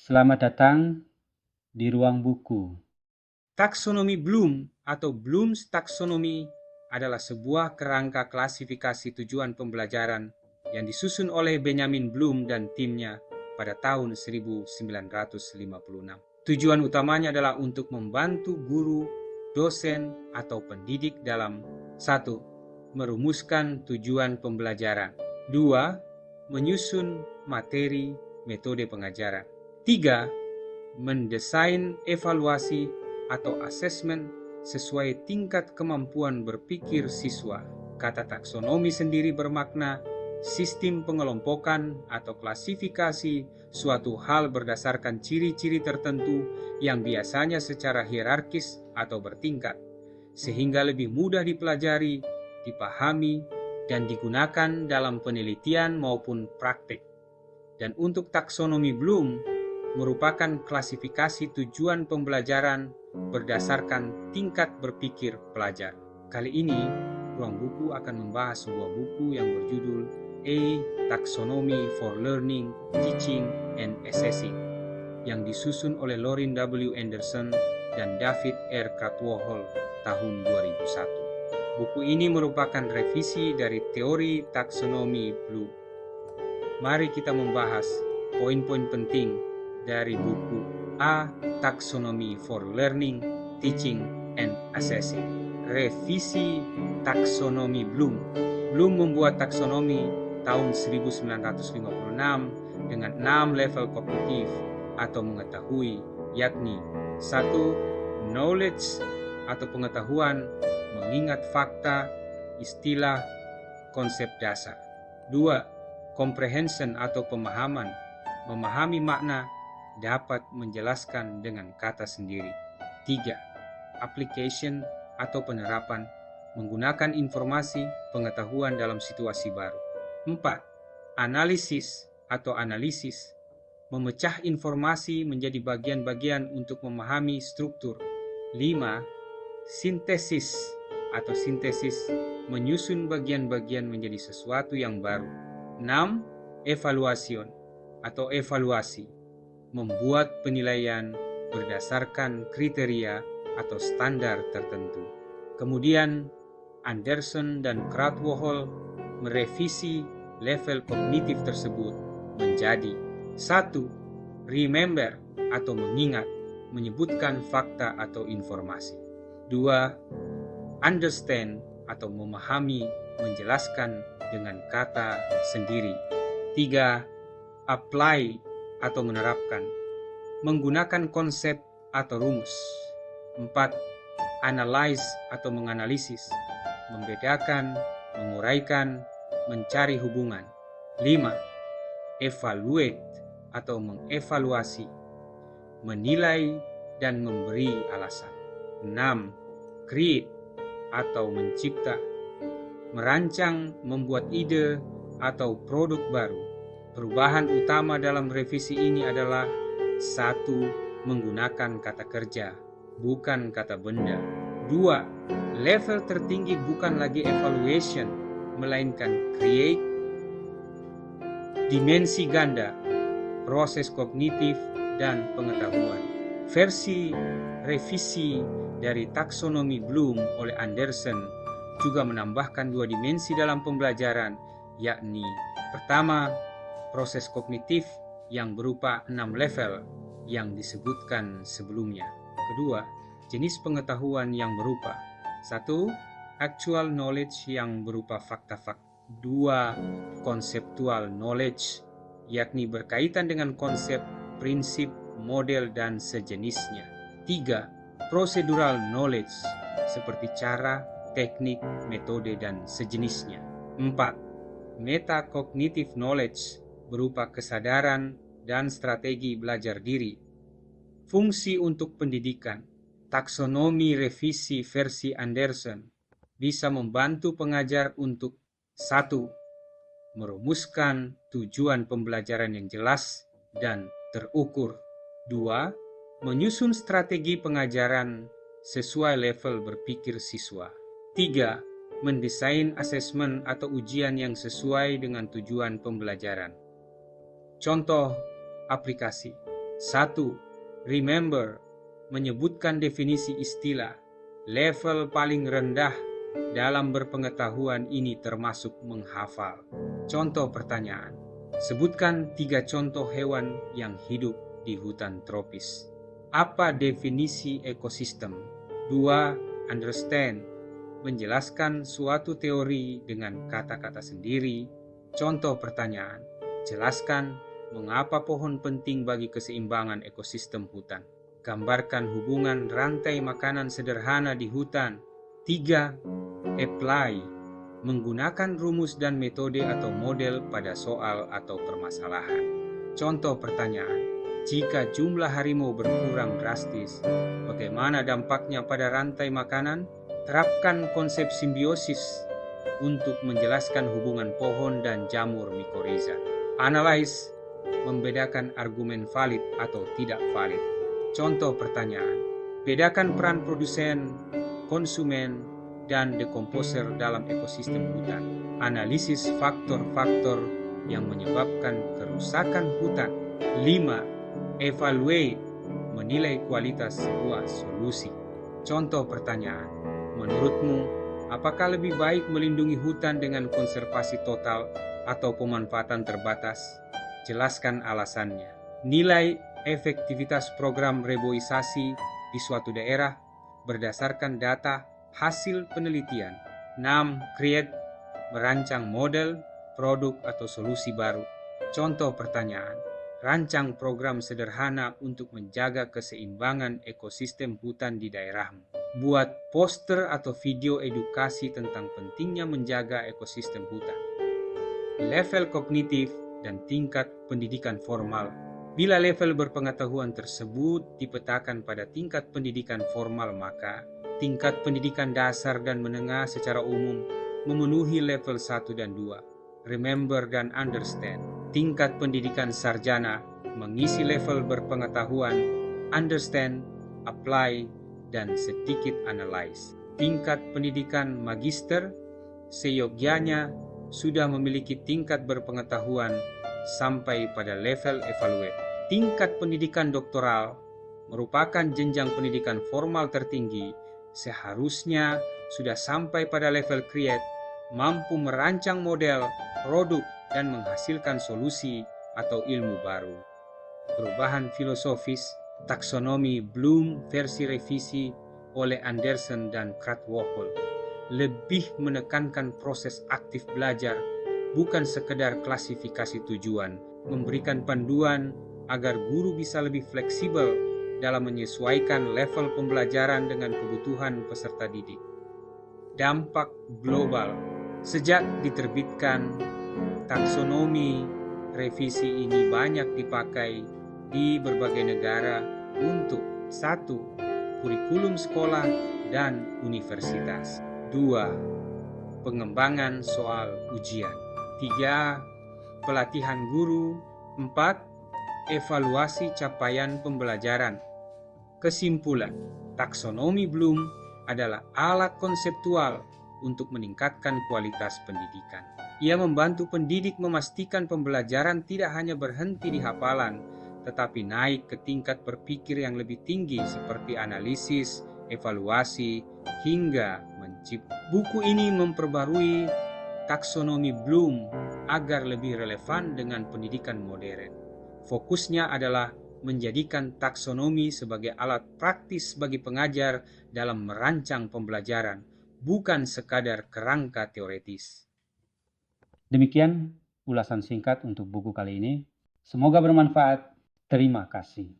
Selamat datang di ruang buku. Taksonomi Bloom atau Bloom's Taxonomy adalah sebuah kerangka klasifikasi tujuan pembelajaran yang disusun oleh Benjamin Bloom dan timnya pada tahun 1956. Tujuan utamanya adalah untuk membantu guru, dosen, atau pendidik dalam 1. Merumuskan tujuan pembelajaran. 2. Menyusun materi metode pengajaran. 3. Mendesain evaluasi atau asesmen sesuai tingkat kemampuan berpikir siswa. Kata taksonomi sendiri bermakna sistem pengelompokan atau klasifikasi suatu hal berdasarkan ciri-ciri tertentu yang biasanya secara hierarkis atau bertingkat, sehingga lebih mudah dipelajari, dipahami, dan digunakan dalam penelitian maupun praktik. Dan untuk taksonomi Bloom merupakan klasifikasi tujuan pembelajaran berdasarkan tingkat berpikir pelajar. Kali ini, Ruang Buku akan membahas sebuah buku yang berjudul A Taxonomy for Learning, Teaching, and Assessing yang disusun oleh Lorin W. Anderson dan David R. Krathwohl tahun 2001. Buku ini merupakan revisi dari teori taksonomi Bloom. Mari kita membahas poin-poin penting dari buku A Taxonomy for Learning, Teaching, and Assessing. Revisi taksonomi Bloom. Bloom membuat taksonomi tahun 1956 dengan 6 level kognitif atau mengetahui, yakni 1. Knowledge atau pengetahuan, mengingat fakta, istilah, konsep dasar. 2. Comprehension atau pemahaman, memahami makna, dapat menjelaskan dengan kata sendiri. 3. Application atau penerapan, menggunakan informasi pengetahuan dalam situasi baru. 4. Analisis atau analisis, memecah informasi menjadi bagian-bagian untuk memahami struktur. 5. Sintesis atau sintesis, menyusun bagian-bagian menjadi sesuatu yang baru. 6. Evaluation atau evaluasi, membuat penilaian berdasarkan kriteria atau standar tertentu. Kemudian Anderson dan Krathwohl merevisi level kognitif tersebut menjadi 1. Remember atau mengingat, menyebutkan fakta atau informasi. 2. Understand atau memahami, menjelaskan dengan kata sendiri. 3. Apply atau menerapkan, menggunakan konsep atau rumus. 4. Analyze atau menganalisis, membedakan, menguraikan, mencari hubungan. 5. Evaluate atau mengevaluasi, menilai dan memberi alasan. 6. Create atau mencipta, merancang, membuat ide atau produk baru. Perubahan utama dalam revisi ini adalah 1. Menggunakan kata kerja, bukan kata benda. 2. Level tertinggi bukan lagi evaluation, melainkan create, dimensi ganda, proses kognitif, dan pengetahuan. Versi revisi dari taksonomi Bloom oleh Anderson juga menambahkan 2 dimensi dalam pembelajaran, yakni pertama, proses kognitif yang berupa 6 level yang disebutkan sebelumnya. Kedua, jenis pengetahuan yang berupa 1. Actual knowledge yang berupa fakta-fakta. 2. Conceptual knowledge, yakni berkaitan dengan konsep, prinsip, model, dan sejenisnya. 3. Procedural knowledge, seperti cara, teknik, metode, dan sejenisnya. 4. Metacognitive knowledge, berupa kesadaran dan strategi belajar diri. Fungsi untuk pendidikan. Taksonomi revisi versi Anderson bisa membantu pengajar untuk 1. Merumuskan tujuan pembelajaran yang jelas dan terukur. 2. Menyusun strategi pengajaran sesuai level berpikir siswa. 3. Mendesain asesmen atau ujian yang sesuai dengan tujuan pembelajaran. Contoh aplikasi. 1. Remember, menyebutkan definisi istilah. Level paling rendah dalam berpengetahuan ini termasuk menghafal. Contoh pertanyaan. Sebutkan 3 contoh hewan yang hidup di hutan tropis. Apa definisi ekosistem? 2. Understand, menjelaskan suatu teori dengan kata-kata sendiri. Contoh pertanyaan. Jelaskan mengapa pohon penting bagi keseimbangan ekosistem hutan. Gambarkan hubungan rantai makanan sederhana di hutan. 3. Apply, menggunakan rumus dan metode atau model pada soal atau permasalahan. Contoh pertanyaan. Jika jumlah harimau berkurang drastis, bagaimana dampaknya pada rantai makanan? Terapkan konsep simbiosis untuk menjelaskan hubungan pohon dan jamur mikorizat. Analyze, membedakan argumen valid atau tidak valid. Contoh pertanyaan. Bedakan peran produsen, konsumen, dan decomposer dalam ekosistem hutan. Analisis faktor-faktor yang menyebabkan kerusakan hutan. 5. Evaluate, menilai kualitas sebuah solusi. Contoh pertanyaan. Menurutmu, apakah lebih baik melindungi hutan dengan konservasi total atau pemanfaatan terbatas? Jelaskan alasannya. Nilai efektivitas program reboisasi di suatu daerah berdasarkan data hasil penelitian. 6. Create, merancang model, produk atau solusi baru. Contoh pertanyaan. Rancang program sederhana untuk menjaga keseimbangan ekosistem hutan di daerahmu. Buat poster atau video edukasi tentang pentingnya menjaga ekosistem hutan. Level kognitif dan tingkat pendidikan formal. Bila level berpengetahuan tersebut dipetakan pada tingkat pendidikan formal, maka tingkat pendidikan dasar dan menengah secara umum memenuhi level 1 dan 2. Remember dan understand. Tingkat pendidikan sarjana mengisi level berpengetahuan, understand, apply, dan sedikit analyze. Tingkat pendidikan magister seyogyanya sudah memiliki tingkat berpengetahuan sampai pada level evaluate. Tingkat pendidikan doktoral merupakan jenjang pendidikan formal tertinggi, seharusnya sudah sampai pada level create, mampu merancang model, produk, dan menghasilkan solusi atau ilmu baru. Perubahan filosofis, taksonomi Bloom versi revisi oleh Anderson dan Krathwohl lebih menekankan proses aktif belajar, bukan sekedar klasifikasi tujuan, memberikan panduan agar guru bisa lebih fleksibel dalam menyesuaikan level pembelajaran dengan kebutuhan peserta didik. Dampak global. Sejak diterbitkan, taksonomi revisi ini banyak dipakai di berbagai negara untuk 1. Kurikulum sekolah dan universitas. 2. Pengembangan soal ujian. 3. Pelatihan guru. 4. Evaluasi capaian pembelajaran. Kesimpulan, taksonomi Bloom adalah alat konseptual untuk meningkatkan kualitas pendidikan. Ia membantu pendidik memastikan pembelajaran tidak hanya berhenti di hafalan, tetapi naik ke tingkat berpikir yang lebih tinggi seperti analisis, evaluasi, hingga mencipta. Buku ini memperbarui taksonomi Bloom agar lebih relevan dengan pendidikan modern. Fokusnya adalah menjadikan taksonomi sebagai alat praktis bagi pengajar dalam merancang pembelajaran, bukan sekadar kerangka teoretis. Demikian ulasan singkat untuk buku kali ini. Semoga bermanfaat. Terima kasih.